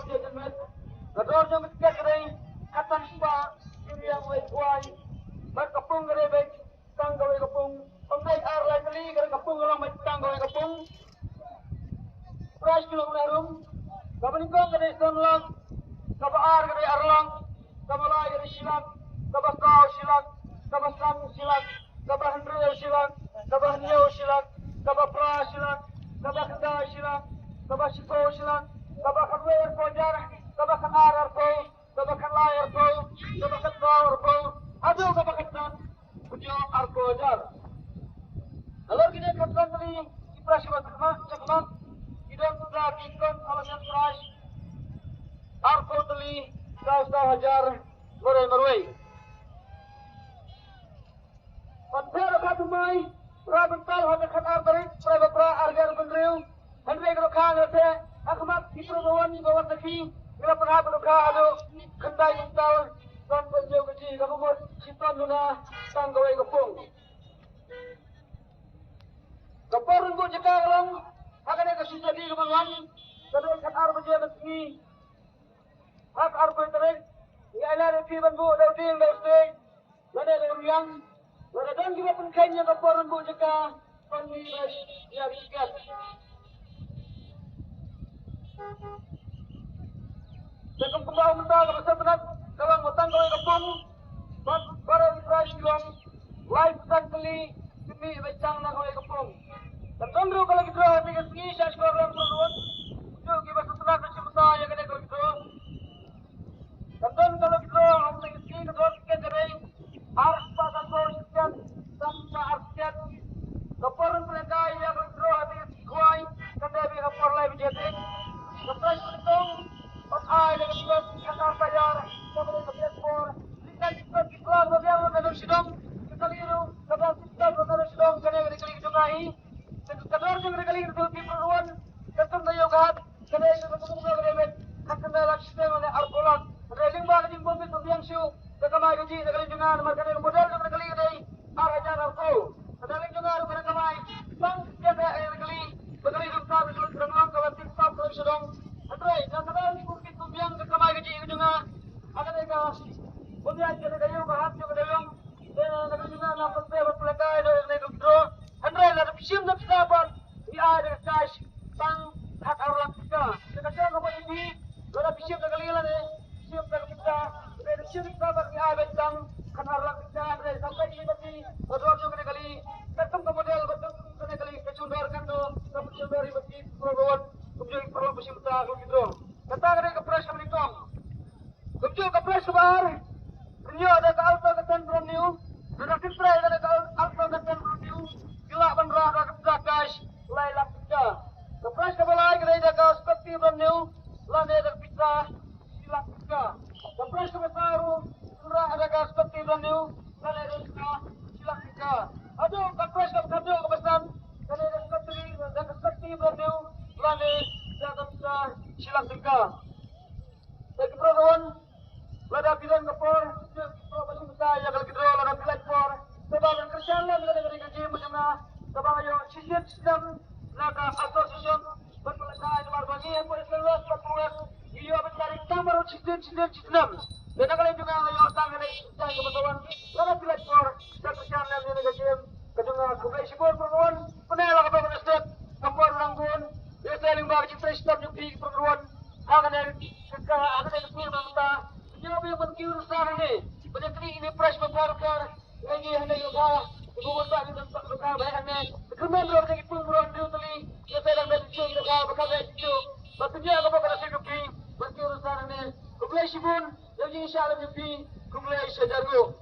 dia jemet. Gador jam tiga kering katan spa yang wei kuai. Berkepung kering baik tangga wei kepung. Pembaik ar lagi kering kepung orang baik tangga wei kepung. Price kilo menarum. Kapan kau kering sonlang. Kapa ar kering arlang. Kapa lai kering silak. Kapa kau silak. Kapa sang silak. Kapa hendreu silak. Kapa henyau silak. Kapa pra silak. Kapa kenda silak. Kapa sipo silak. Kapa kanwe erpojar. Kapa kan ar erpo. Kapa kan lai erpo. Kapa kan kau erpo. Aduh kapa ketan. Kujo arpo jar. Kalau kita katakan tadi Kipras cakmak. Kita sudah kikon alasan price. Arpo tadi kau hajar merai. Pantai katu mai. Prabental hanya kan arterik. Prabapra argar benriu. Henry kalau kah ngerti. Akmat Kiprogawan bawa teki. Bila pernah berluka adu. Kendai intal. Dan penjauh kecil. Kamu buat Cipan Luna. Tanggawai kepung. Keporun bu jika lang. Akan yang kasih jadi kemangan. Kedai kan arba jaya betki. Hak arba terik. Ia lah rekiban bu. Dauding dausting. Lada dauriang. Wadadang juga pun kayaknya keporun bu jika. Pandiras ya rikat. Sekam kembang mentah ke pasar penat. Kalang matang kawai kepung. Barang price bilang. Live tangkali. Demi becang na kawai kepung. Dan tondro kalau gitu. Hati kesini saya sekolah orang perluan. Untuk kita setelah kasih mentah. Ya kena kalau gitu. Dan tondro kalau gitu. Hati kesini kedua tiket dari. Harus pasang kawai sekian. Tanpa arsiat. Keporun mereka yang kalau gitu. Hati kesini kuai. Kanda lebih kepor lain berjati. Keprice berhitung. Ay, nagasiwas kasar tayar. Kemudian kebias por. Lihat kita bagian mengenai sidang. Kita liru. Kebias kita mengenai sidang. Kena kali jungai. Kedua orang kali itu di perluan. Ketum tayo kahat. Kena itu betul betul berbeda. Hakan dalam sistem oleh arbolak. Railing balik di bumi pembiang siu. Kekamai gaji kali jungan. Mereka yang modal kali ini. Arajan arko. Kedaling jungan mereka kamai. Bang jaga kali. Bekali rumah betul berenang kawan tiktok kali sidang. Andrai, jangan mungkin tujuan ke kamar gaji itu juga akan ada kemudian jadi kayu bahan juga dalam dan negeri juga nampak saya berpelakai dari negeri itu. Andrai ada pisim dan siapa di ada cash tang hak orang kita. Sekarang apa ini? Ada pisim dan kalian ni pisim dan kita ada pisim kita di ada tang hak orang kita ada sampai ini berarti berdua juga kali. Ketemu model betul kali kecundurkan tu sampai cunduri berarti program. Kemudian perlu bersimpan gitu. Kata ada Kipras menikam. Kemudian Kipras kebar. Beliau ada ke auto ketan brand new. Ada Kipras ada ke auto ketan brand new. Gila bandra ada kebrakas. Lailak kita. Kipras kebalai ada ke seperti brand new. Lane ada pizza. Gila kita. Kipras kebaru. Surah ada ke seperti brand new. Lane ada pizza. Gila kita. Aduh Kipras kebaru kebesan. Lane ada seperti brand new. Lani jangan silang tinggal. Bagi program, lada bilang kepor, masih besar ya kalau kita lada bilang kepor. Sebab yang kerjaan lah bila negeri kerja macam mana. Sebab ayo sistem naga asosiasi berpelajari di barbagi yang boleh seluas berpuas. Ia mencari tambah sistem. Dan kalau juga ayo tangan ini kebetulan lada bilang kepor dan kerjaan lah bila negeri kerja. Kedua kukai sibuk program penelah kepada nasib kepor ranggun. Biasa yang bagi kita Islam yang pergi perguruan akan dari film kita jawab yang berkiur sekarang ni banyak kali ini price berbarkar lagi hendak juga ibu bapa di tempat luka banyak ni kemudian berapa lagi perguruan dia tadi biasa yang dari sini kita berkata itu batunya apa pada saya pergi berkiur sekarang ni kumulai sibun yang insya Allah pergi kumulai sejaru